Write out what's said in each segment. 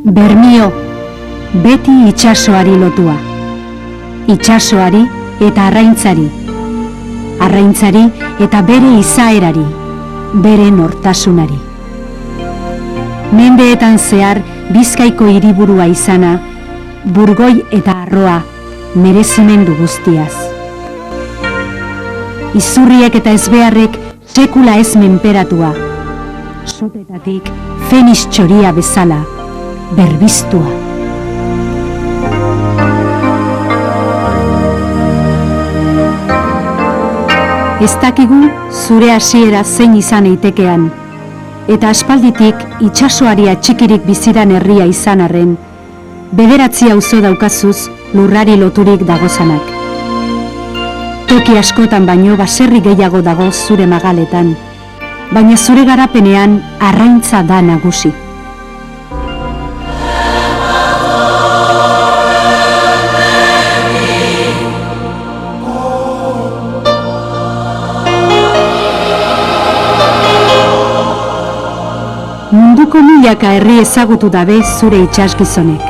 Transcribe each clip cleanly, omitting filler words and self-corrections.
Bermio, beti itsasoari lotua. Itsasoari eta arraintzari. Arraintzari eta bere izaerari, bere nortasunari. Mendeetan zehar Bizkaiko hiriburua izana, Burgoi eta Arroa merezimendu guztiaz. Izurriek eta ezbeharrek sekula ez menperatua, sotetatik fenix txoria bezala, berbiztua. Ez dakigu zure hasiera zein izan eitekean, eta aspalditik itsasoari atxikirik biziran herria izan arren, 9 auzo daukazuz lurrari loturik dagozanak. Toki askotan baino baserri gehiago dago zure magaletan, baina zure garapenean arraintza da nagusi. Munduko milaka herri ezagutu dabe zure itsasgizonek.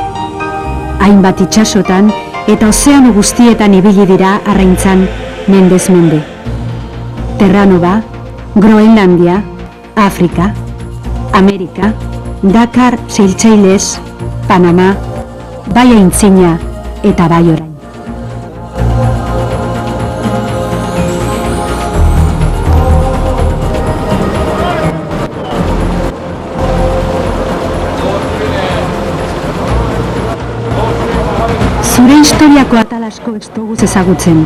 Hainbat itsasotan eta ozeano guztietan ibili dira arraintzan mendez mende. Terranova, Groenlandia, Afrika, Amerika, Dakar, Seychelles, Panama, bai aintzina eta bai orain. Zure historiako atal asko ez dugu ezagutzen,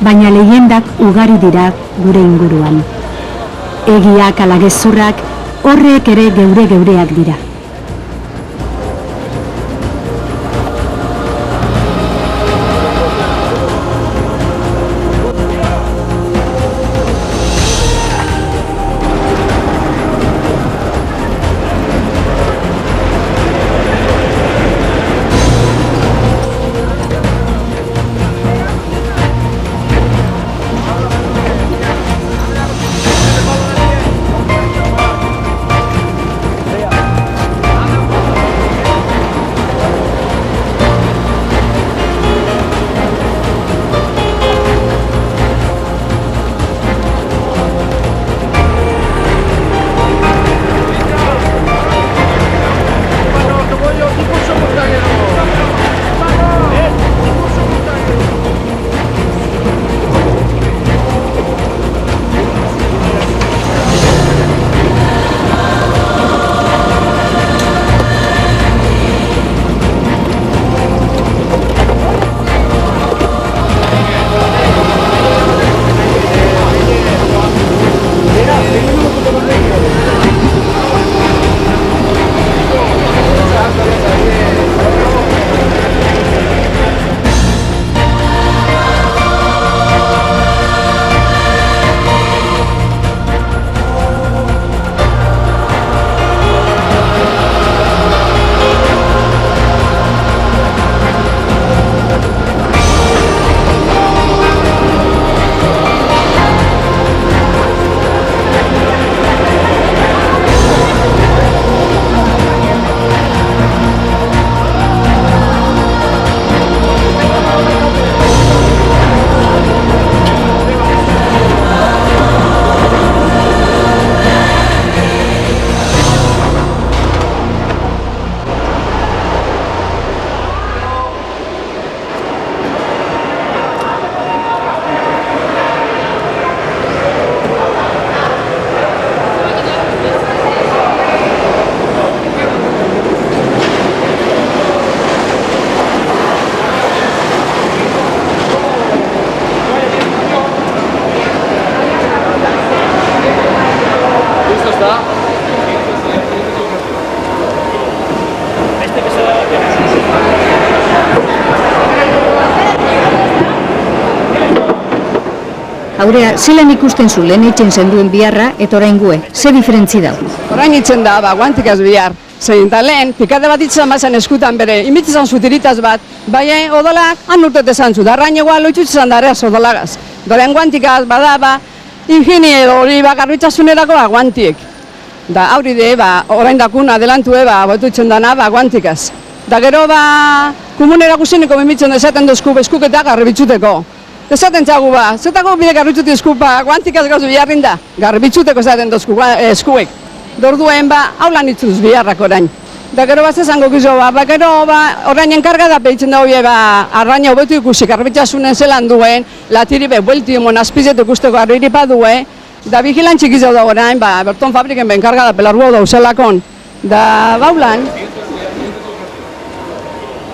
baina leyendak ugari dira gure inguruan. Egiak ala gezurrak horrek ere geureak dira. Aurea, zelan ikusten zu lehen itzen zenduen biharra eta orain gue, ze diferentzi dau? Orain itzen da, guantikaz bihar. Zein eta lehen, pikade bat itzen bazen eskutan bere, imitzizan zutiritaz bat, baina odolak han urtet esan zu, darrain egoa loitzutzizan dareaz odolagaz. Doren guantikaz, bada, ingenie hori bakarritxasunerako guantiek. Da hori de, orain dakun adelantue, botuitzen dana, guantikaz. Da gero, komunera guztieneko mimitzen dezaten dozku bezkuketa garbitzuteko. Dezaten txagu, zetako bide garbitzute esku, guantikaz gauzu biharrin da, garbitzuteko zaten dozku eskuek. Dorduen, haulan itzuz biharrak orain. Da gero zezango gizo, gero orain enkargada behitzen da hori, arraina hobetu ikusi, garbitzasunen zelan duen, latiri buelti emon azpizetu ikusteko arriripa duen, da vigilantzik izau da orain, berton fabriken enkargada pelarguau da uselakon. Da baulan.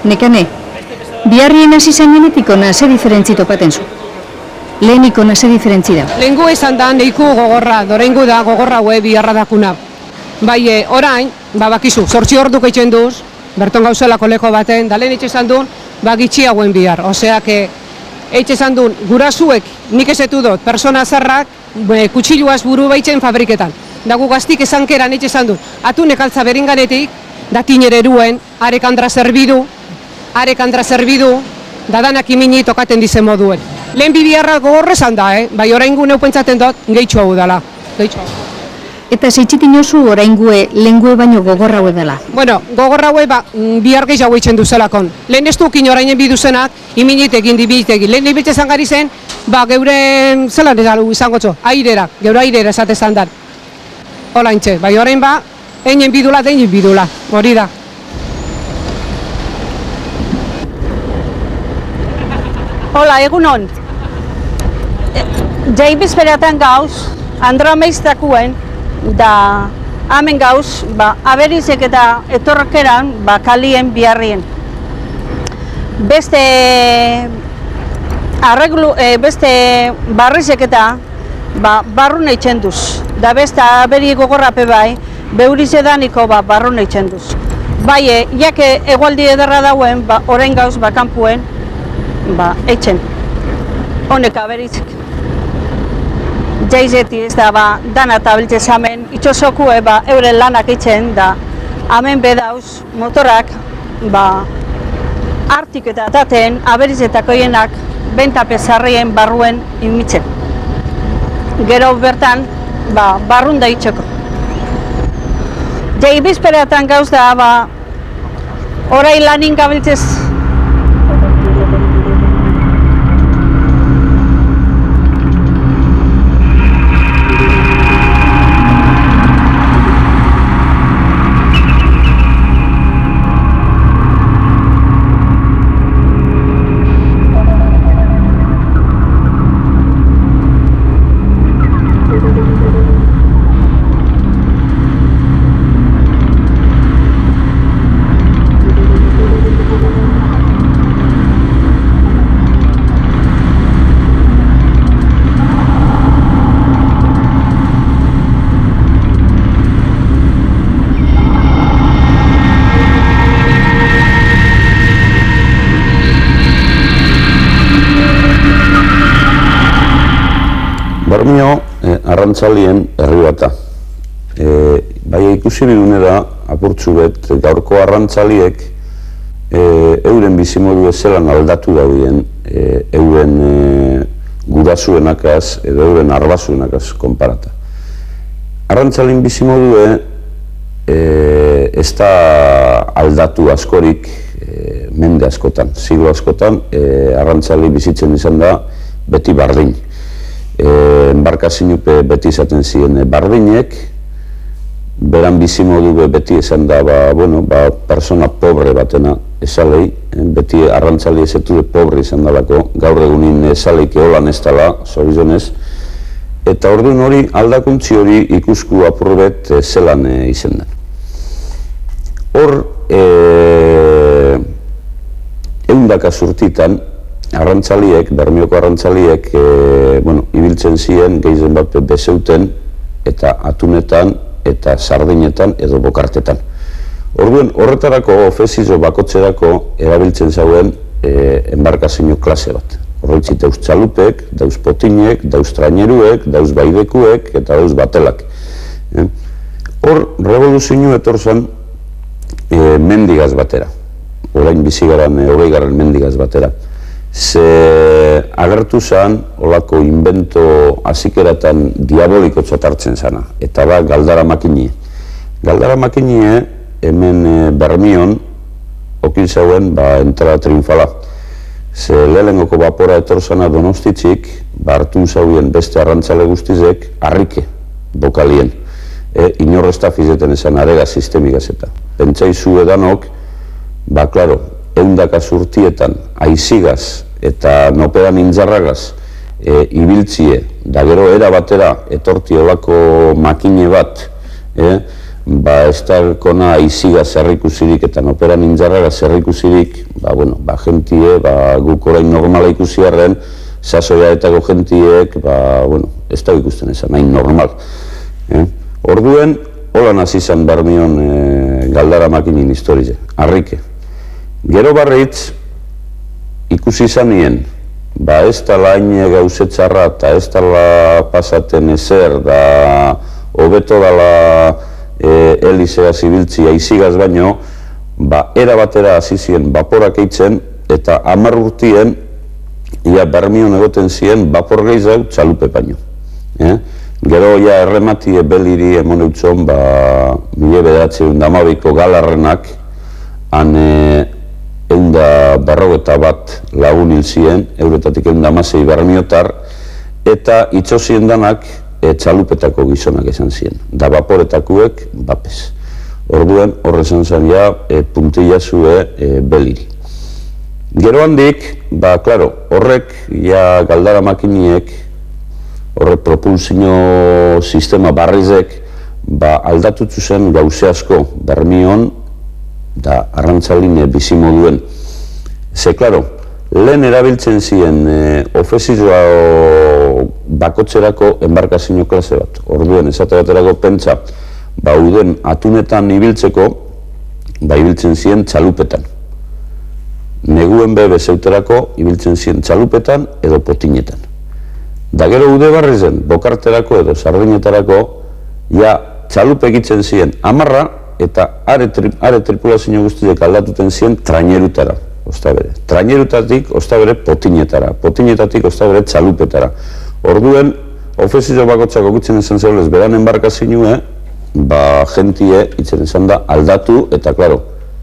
Nekane, biharrien hasi zainenetik ona ze diferentzi topaten zu? Lehenik ona ze diferentzi da? Lehengu izan da, neiku gogorra, dorengu da gogorra hue biharra dakuna. Bai, orain, bakizu, 8 orduko itxen duz, berton gauzela kolego baten, da lehen itxezan duen, gitxiagoen bihar. Oseak, itxezan duen, gurasuek, nik ezetu dut, persona zarrak, kutsiluaz buru baitzen fabriketan. Da gu gaztik ezankeran itxezan duen, atunek altza beringanetik, da tinere eruen, arek andra zerbidu, da danak imini tokaten dizen moduen. Lehen biharra gogorrezan da, bai orain gu neupentzaten dut, gehitxo hau dela. Eta zeitzitin osu orain lehengue baino gogorra hau edala? Bueno, gogorra hau bihar gehiago itxen duzelakon. Lehen ez dukin orainen biduzenak, iminit egin dibitegi. Lehen ibiltzen zangari zen, geure zelan ezalu izango txo, airera, geure airera esate zandan. Hola intxe, bai orain einen bidula, hori da. Hola, egunon. Jaibizberetan gauz, Andromeiztakuen, da hemen gauz, aberizek eta etorkeran, kalien biharrien. Beste barrizek eta barrun eitzen duz. Da beste aberi gogorrape bai, beurizedaniko barrun eitzen duz. Bai, jake egualdi ederra dauen, orain gauz, kanpuen, eitzen. Honek aberizek. Jaizeti ez da, dana tabiltze zamen, itxosokue, euren lanak eitzen, da, hemen bedauz, motorak, artik eta taten, aberizetako hienak, bentape zarrien barruen imitzen. Gero bertan, barrun da itxoko. Jaibizperetan gauz da, orai lanin gabiltzez, Bermio arrantzalien herri bata. Bai ikusi bidunera apurtzu bet gaurko arrantzaliek euren bizimodu ezelan aldatu dauden euren gurasuenakaz edo euren arbasuenakaz konparata. Arrantzalin bizimodue ez da aldatu askorik mende askotan, siglo askotan arrantzali bizitzen izan da beti bardin. Enbarkazinupe beti izaten ziren bardinek, beran bizimodu beti esan da, persona pobre batena esalei, beti arrantzali ezetu pobre izan dalako, gaur egunin esaleik eolan ez dala, zorizonez, eta orduan hori aldakuntzi hori ikusku apurbet zelan izan da. Hor, eundaka zurtitan, arrantzaliek, Bermioko arrantzaliek, ibiltzen ziren, gehien bat bezeuten, eta atunetan, eta sardinetan, edo bokartetan. Orduan, horretarako, ofezizo bakotzerako, erabiltzen zauen enbarkazio klase bat. Horretzi dauz txalupek, dauz potinek, dauz traineruek, dauz baidekuek, eta dauz batelak. Hor, revoluzio etorzan mendigaz batera. Orain bizigaran, 20. mendigaz batera. Ze agertu zen, olako invento hazikeratan diaboliko txatartzen zana, eta galdara makini. Galdara makinie hemen Bermion okil zeuen entrada triunfala. Ze lehenengoko bapora etorzana Donostitzik, hartun zauen beste arrantzale guztizek harrike bokalien. Inorrezta fizeten esan arega sistemikaz eta. Pentsaizu edanok, klaro, eundaka zurtietan aizigaz eta nopedan intzarragaz ibiltzie, da gero era batera etorti olako makine bat, ez dalkona aizigaz zerrikusirik eta nopedan intzarragaz zerrikusirik, jentie, guk orain normala ikusi arren, sasoiaetako gentiek, ez da ikusten esan, nahi normal. Orduen, holan hasi izan Bermion galdara makinin historize, harrike. Gero barritz, ikusi izan nien, ez dala hain gauzetzarra eta ez dala pasaten ezer, da hobeto dala helizea zibiltzia izigaz baino, era batera hasi ziren baporak eitzen eta 10 urtien ia Bermion egoten ziren bapor gehiago txalupe baino. Gero ja errematie beliri emon eutzon 1912ko galarrenak han 151 lagun hil ziren, euretatik 116 bermiotar, eta itxosien danak txalupetako gizonak esan ziren, da baporetakuek bapez. Orduen horrezan zen ja puntilla zue beliri. Gero handik, horrek ja galdara makiniek, horrek propulsio sistema barrizek aldatutzu zen gauze asko Bermion da arrantzalin bizimoduen. Ze, lehen erabiltzen ziren ofezioa bakotzerako enbarkazio klase bat. Orduen, esate baterako pentsa, uden atunetan ibiltzeko, ibiltzen ziren txalupetan. Neguen bezeuterako ibiltzen ziren txalupetan edo potinetan. Da gero ude barrizen, bokarterako edo sardinetarako, ja txalupe egitzen ziren 10 eta are tripulazio guztiek aldatuten ziren trainerutara. Trainerutatik, potinetara, potinetatik, txalupetara. Orduen, ofezio bakotzak okutzen esan zeulez, beran enbarkazioa, jentie, itzen esan da, aldatu, eta,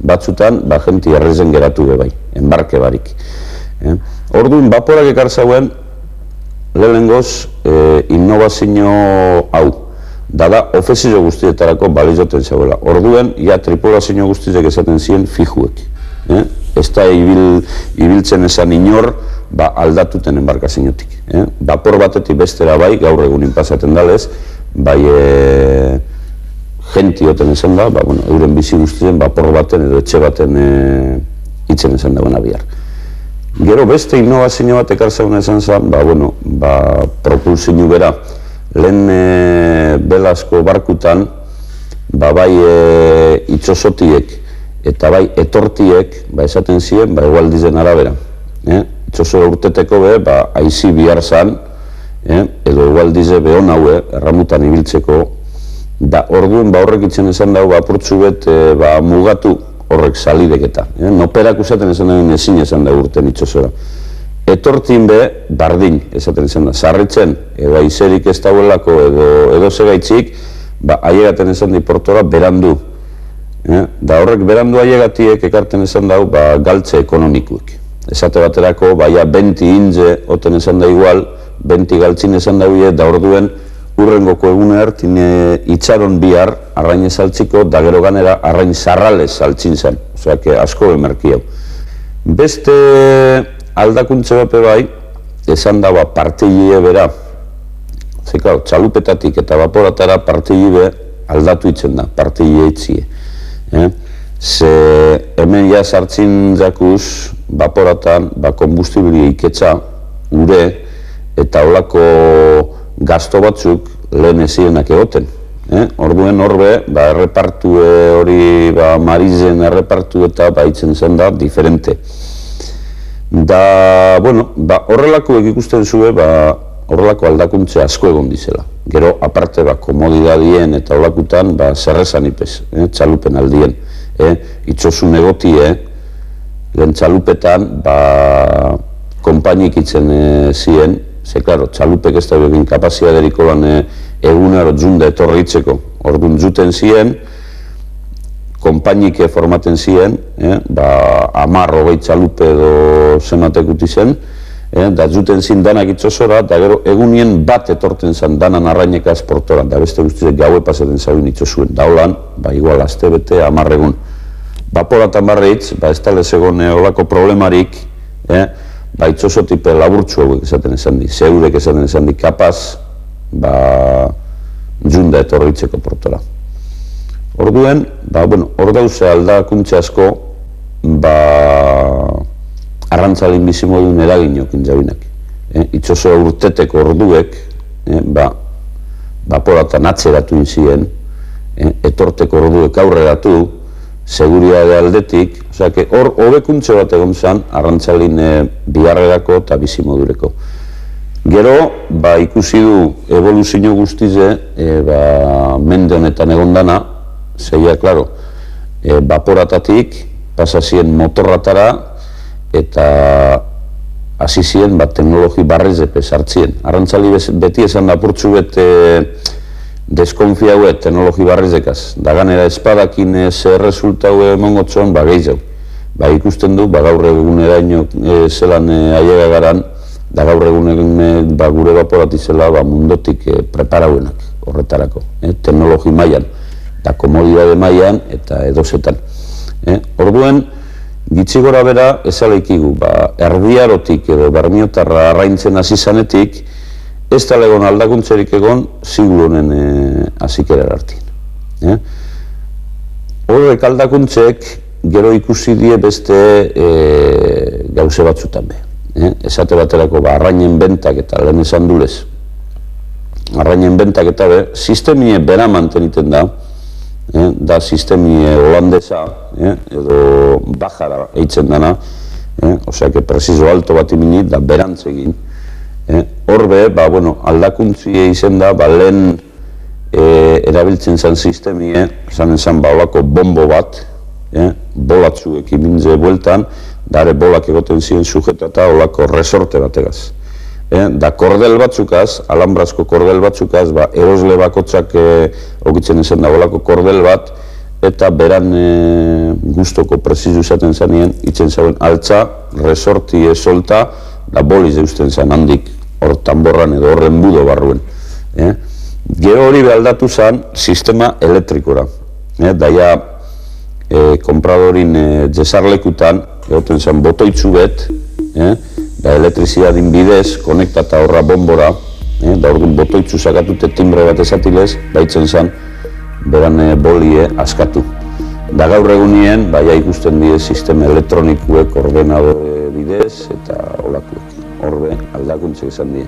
batzutan, jentie errezen geratu bai, enbarke barik. Orduen, baporak ekartzauen, lehenengoz, innovazio hau, da ofezio guztietarako balizoten zegoela. Orduen, ja tripulazio guztiek esaten ziren fijuek. Ez da ibiltzen esan inor, aldatuten enbarkaziotik. Bapor batetik bestera bai, gaur egunin pasaten dalez, gentioten esan da, euren bizi guztien bapor baten edo etxe baten itzen esan dagoen bihar. Gero beste innovazio bat ekartzauna esan zen, propulsio bera, lehen belazko barkutan, bai itxosotiek eta bai etortiek, esaten ziren, egualdizen arabera. Itxoso urteteko aizi bihar zan, edo egualdize behon haue, erramutan ibiltzeko, da orduen horrek itzen esan dago apurtzu bet mugatu horrek salideketa. Noperak usaten esan dago ezin esan dago urten itxosora. Etortin bardin esaten esan da, sarritzen, edo aizerik ez dauelako edo segaitzik, aiegaten esan di portora berandu. Da horrek berandu aiegatiek ekarten esan dago galtze ekonomikuek. Esate baterako, 20 inze oten esan da igual, 20 galtzin esan dago da orduen urrengoko egune hartin itxaron bihar arrain saltziko, da gero ganera arrain zarralez saltzin zen. Osea, asko bemerki hau. Beste aldakuntze bape bai, esan da partillie bera. Zekau, txalupetatik eta vaporatara partillie aldatu itzen da, partillie itzie. Ze hemen ja sartzin jakuz, vaporatan, konbustibilia iketza, ure, eta holako gasto batzuk lehen ezienak egoten. Orduen horbe, errepartu hori marizen errepartu eta itzen zen da, diferente. Da, horrelako ikusten zue, horrelako aldakuntze asko egon dizela. Gero, aparte, komodidadien eta holakutan, zerrezan ipez, txalupen aldien. Itxosun egotie, lehen txalupetan, konpainik itzen ziren, ze, klaro, txalupek ez da egin kapaziaderiko lan egunero junda etorri itzeko. Orduan juten ziren, konpainike formaten ziren, 10-20 txalupe edo zematek uti zen, da zuten zin danak itxosora, da gero egunien bat etorten zen danan arrainekaz portoran, da beste guztiak gaue pasaten zauen itxosuen. Da holan, igual aste bete 10 egun. Baporatan barreitz, ez tale zegoen olako problemarik, itxosotipe laburtsu hauek esaten esan di, zeurek esaten esan di, kapaz, junda etorritzeko portora. Orduen, hor dauze aldakuntza asko, arrantzalin bizimodun eraginokin jabinak. Itxoso urteteko orduek, baporatan atzeratu inzien, etorteko orduek aurreratu, seguriade aldetik, hor hobekuntze bat egon zen arrantzalin biharrerako eta bizimodureko. Gero, ikusi du evoluzio guztize, mende honetan egon dana, zeia, klaro, baporatatik, pasazien motorratara, eta hasi ziren teknologi barrezepe sartzien. Arrantzali beti esan da purtsu bete deskonfiauet teknologi barrezekaz. Da ganera espadakin zer resultau emongotzon, gehiago. Ikusten du, gaur eguneraino zelan aiega garan, da gaur egunen gure baporatizela mundotik preparauenak horretarako. Teknologi mailan, eta komodidade mailan, eta edozetan. Orduen, gitzi gora bera, ezalekigu, erdiarotik edo bermiotarra arraintzen hasi zanetik, ez da legon aldakuntzerik egon, siglo honen azikera hartien. Horrek aldakuntzek, gero ikusi die beste gauze batzutan be. Esate baterako, arrainen bentak eta lehen esan dulez. Arrainen bentak eta be, sistemie bera manteniten da sistemie holandesa, edo bajara eitzen dana, osea, presizo alto bat iminit, da berantzegin. Horbe, aldakuntzi izen da, lehen erabiltzen zen sistemie, esan olako bombo bat, bolatzuek imintze bueltan, dare bolak egoten ziren sujetata olako resorte bategaz. Da kordel batzukaz, alambrazko kordel batzukaz, erosle bakotzak okitzen ezen da olako kordel bat, eta beran guztoko presizu izaten zanien, itzen zauen altza, resorti solta, da boliz eusten zan handik, hor tamborran edo horren budo barruen. Gero hori behaldatu zen sistema elektrikora. Daia konpradorin jesarlekutan, egoten zen botoitzu bet, da elektrizidadin bidez, konektata horra bombora, da orduan botoitzu sakatute timbre bat esatilez, baitzen zen, beran bolie askatu. Da gaur egunien, ikusten die sistema elektronikuek ordenadore bidez eta olakuek. Horbe aldakuntzek izan die.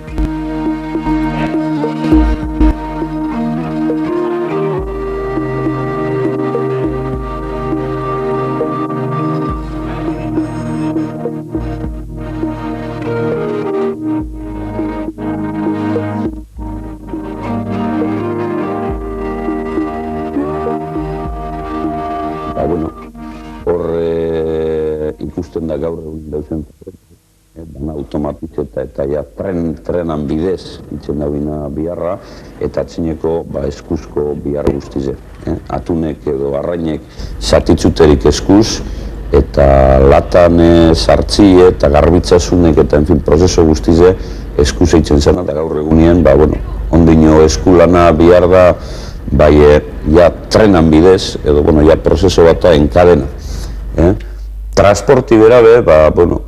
Ikusten da gaur egun dauzen dana automatizeta eta trenan bidez itzen da bina biharra eta atzineko eskuzko bihar guztize. Atunek edo arrainek zatitzuterik eskuz eta latan sartzi eta garbitzasunek eta prozeso guztize eskuz eitzen zena eta gaur egunien ondino eskulana bihar da trenan bidez edo prozeso bata enkadena. Transporti bera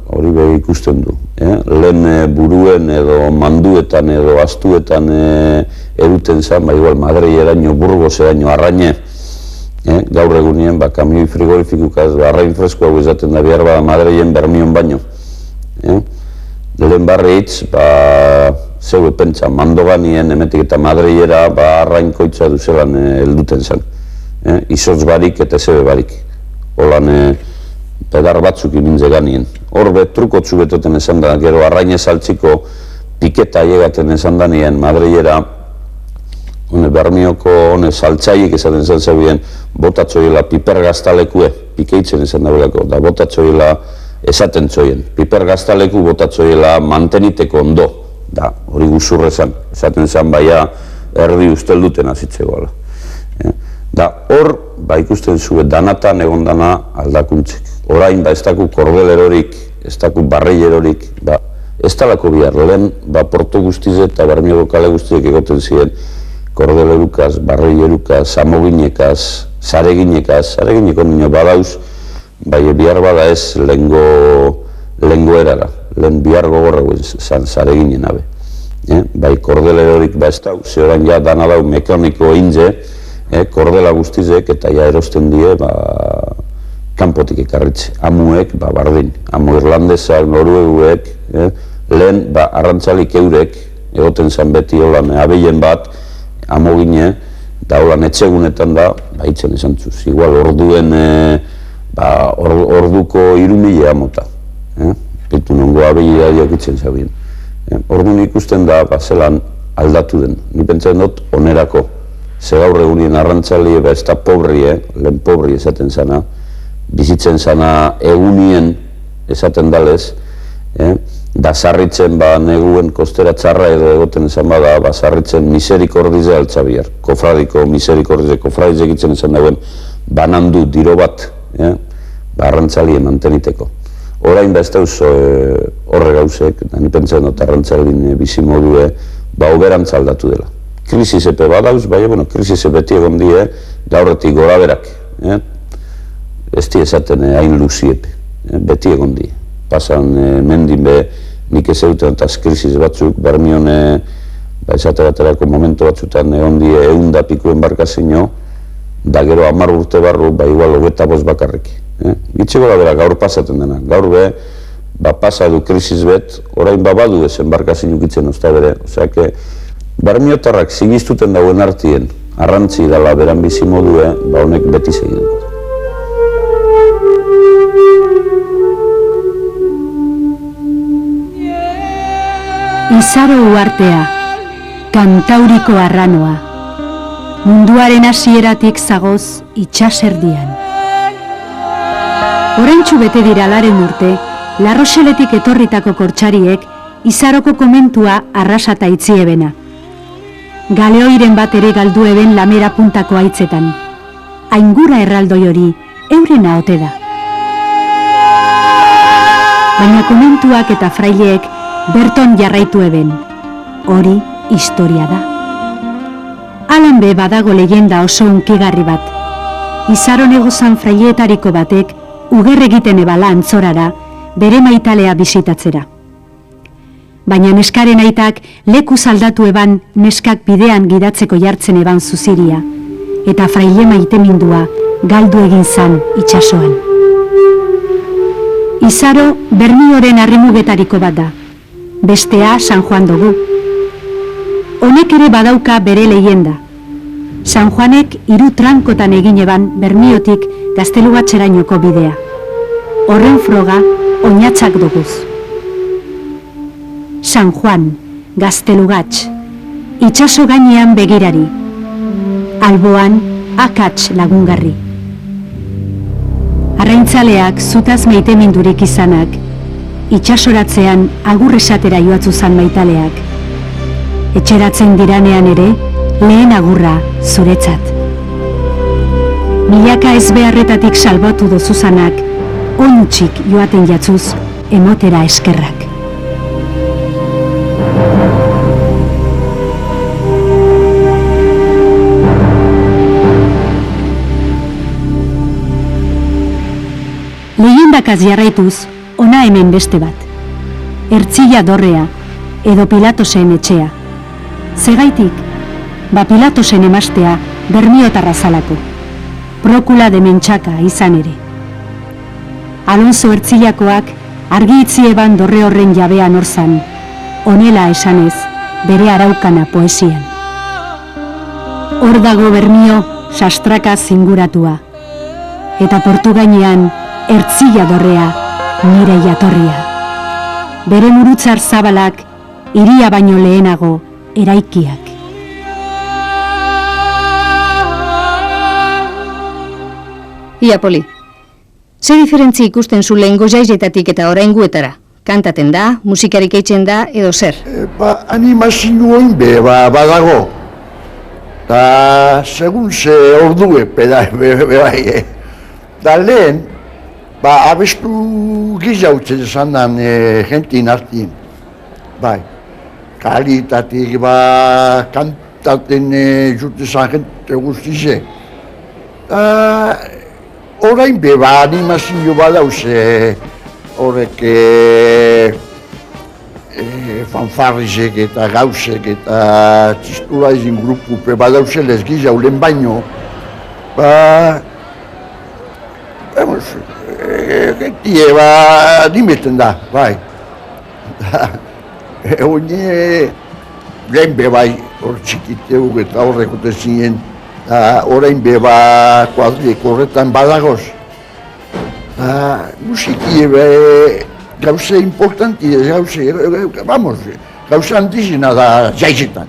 hori ikusten du. Lehen buruen edo manduetan edo astuetan eruten zen, igual Madreiraino, Burgoseraino, Arraine. Gaur egunien, kamioi frigorifikukaz, arrain fresko hau izaten da behar Madreien Bermion baino. Lehen barritz, zeue pentsa, mandoganien emetik eta Madreiera arrain koitza duzelan helduten zen. Izotz barik eta zebe barik. Holan pedar batzuk imintze ganien. Horbe trukotzu betoten esan da, gero arraine saltziko piketa aiegaten esan da nien Madreiera, Bermioko saltzaiek esaten zen zeuden botatzoiela piper gaztalekue, pikeitzen esan da belako, da botatzoiela esaten zoien. Piper gaztaleku botatzoiela manteniteko ondo, da hori guzurre zen, esaten zen erdi ustelduten azitzegoala. Da hor, ikusten zuen danatan egon dana aldakuntzek. Orain, ez daku kordelerorik, ez daku barreilerorik, ez talako bihar, lehen, porto guztize eta Bermioko kale guztiek egoten ziren kordelerukaz, barreilerukaz, amoginekaz, zaregineko nino badauz, bihar bada ez lehengo erara, lehen bihar gogorra zan zareginen abe. Kordelerorik ez dau, ze orain ja dana dau mekaniko inze, kordela guztizek eta ja erosten die kanpotik ekarritze. Amuek, bardin, amu irlandesak, norueguek, lehen arrantzalik eurek, egoten zan beti holan abeien bat, amogine, da holan etxegunetan da, itzen esan zuz, igual orduen, orduko 3.000 amota. Pitu nongo abeia jokitzen zabien. Orduan ikusten da, zelan aldatu den. Ni pentsatzen dut, onerako. Ze gaur egunien arrantzali, ez da pobri, lehen pobri esaten zana, bizitzen zana egunien esaten dalez, da sarritzen neguen kostera txarra edo egoten esan bada, sarritzen miserikordize altzabiar, kofradiko miserikordize, kofradize egitzen esan dagoen, banandu diro bat, arrantzalie manteniteko. Orain ez dauz horre gauzek, ni pentsatzen dut arrantzalin bizimodue, oberantza aldatu dela. Krisis epe badauz, krisis beti egon die, gaurretik gora berak. Ez di esaten hain luziepe, beti egon die. Pasan mendin nik ez egiten eta krisis batzuk, Bermion esate baterako momentu batzutan egon die 100 pikuen barkazino, da gero 10 urte barru, igual 25 bakarrik. Gitxe gora bera gaur pasaten dena, gaur pasa du krisis bet, orain badu ezen barkazin ukitzen usta bere, oseak, Bermiotarrak zigiztuten dauen artien, arrantzi dala beran bizimodue, honek beti segiduko. Izaro uhartea, kantauriko arranoa, munduaren hasieratik zagoz itxaserdian. Oraintxu bete dira laren urte, La Rocheletik etorritako kortxariek Izaroko komentua arrasata itziebena. Galeoiren bat ere galdu eben Lamera puntako haitzetan. Aingura erraldoi hori eurena ote da. Baina komentuak eta fraileek berton jarraitu eben. Hori historia da. Alan be badago leyenda oso unkigarri bat. Izaro negozan fraileetariko batek uger egiten ebala antzorara bere maitalea bisitatzera. Baina neskaren aitak leku aldatu eban neskak bidean gidatzeko jartzen eban zuziria, eta fraile maitemindua galdu egin zan itsasoan. Izaro Bermioren arrimugetariko bat da, bestea San Juan dugu. Honek ere badauka bere leyenda. San Juanek 3 trankotan egin eban Bermiotik Gaztelugatxerainoko bidea. Horren froga oinatzak duguz. San Juan, Gaztelugatx, itsaso gainean begirari, alboan akats lagungarri. Arraintzaleak zutaz maitemindurik izanak, itsasoratzean agur esatera joatzu zan maitaleak. Etxeratzen diranean ere, lehen agurra zuretzat. Milaka ezbeharretatik salbatu dozuzanak, oinutxik joaten jatzuz, emotera eskerrak. Leyendakaz jarraituz, ona hemen beste bat. Ertzilla dorrea, edo Pilatosen etxea. Zegaitik, Pilatosen emastea Bermiotarra zalako. Prokula de mentxaka izan ere. Alonso Ertzillakoak argi itzi eban dorre horren jabean orzan, honela esanez, bere araukana poesian. Hor dago Bermio sastraka zinguratua, eta portu gainean Ertzilla dorrea nire jatorria. Bere murutzar zabalak hiria baino lehenago eraikiak. Ia, Poli, ze diferentzi ikusten zu lehengo jaizetatik eta orainguetara? Kantaten da, musikarik eitzen da, edo zer? Animazioen badago. eta segun ze ordue bai. Da lehen, abestu gizautzen esan dan jentin artin. Bai, kalitatik, kantaten jute zan jente guztize. Orain animazio badauze, horrek fanfarrizek eta gauzek eta txistura izin grupupe badauze lezgiz jaulen baino. Gentie, nimeten da, bai. Oine, lehen bai, hor txikiteu eta horrekote zinen, orain kuadriek horretan badagoz. Musiki gauze importanti, gauze handizena da jaizetan.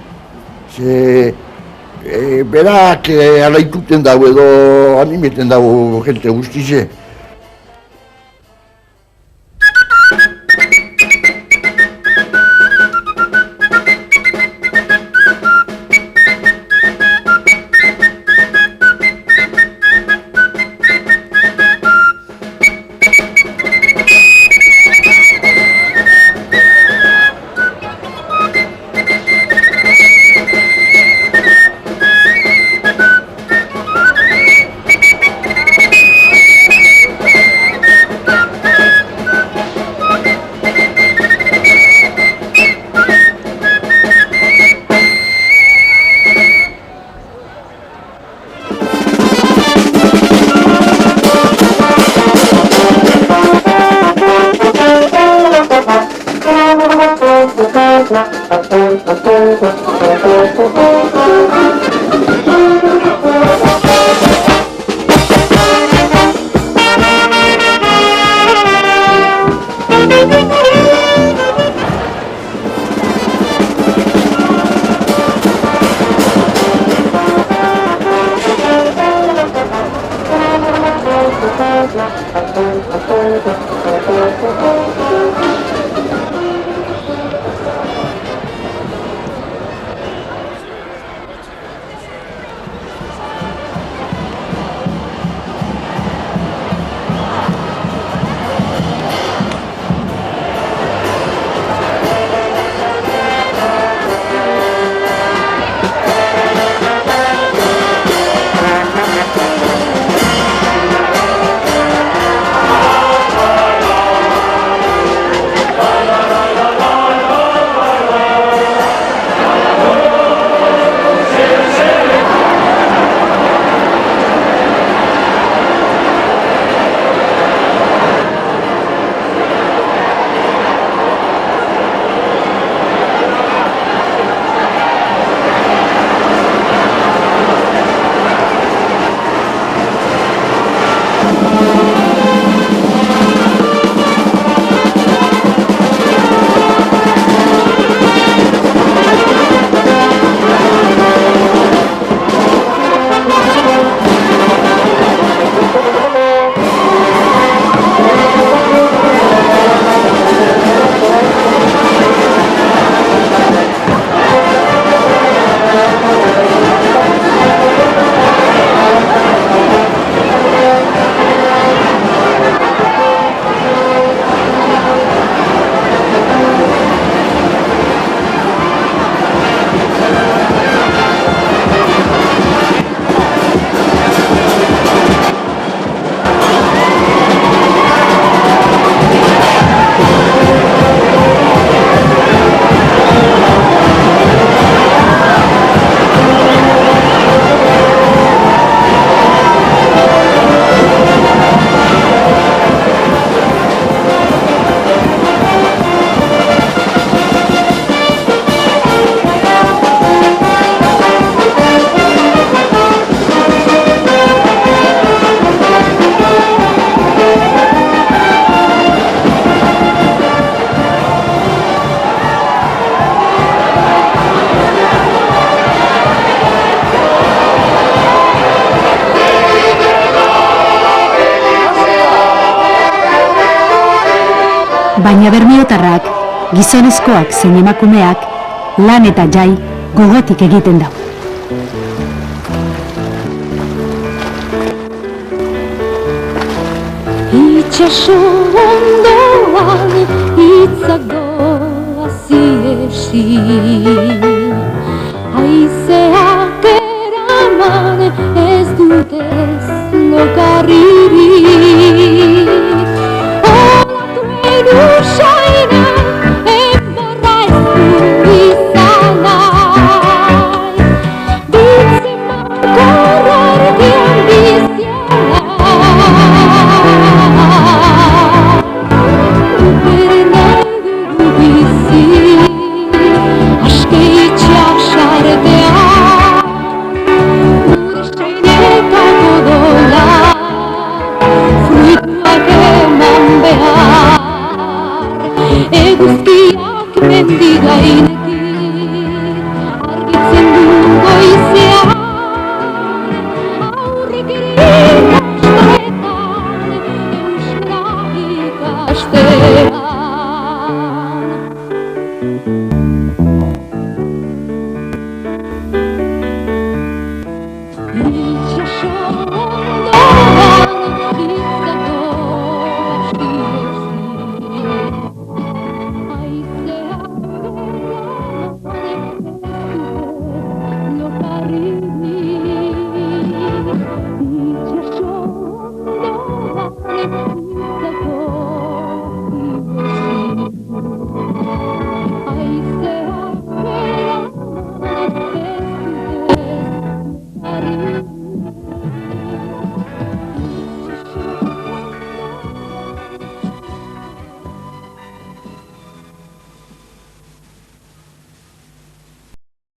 Berak alaituten dago edo animeten dago jente guztize. Baina bermiotarrak, gizonezkoak zein emakumeak, lan eta jai gogotik egiten dago. Itxaso ondoan hitzak doaz iesi, haizeak eraman ez dutez lokarririk. Olatuen usaina enborra ez du izan nahi, bitzen bakorra artean biziana. Eguzkiak mendigain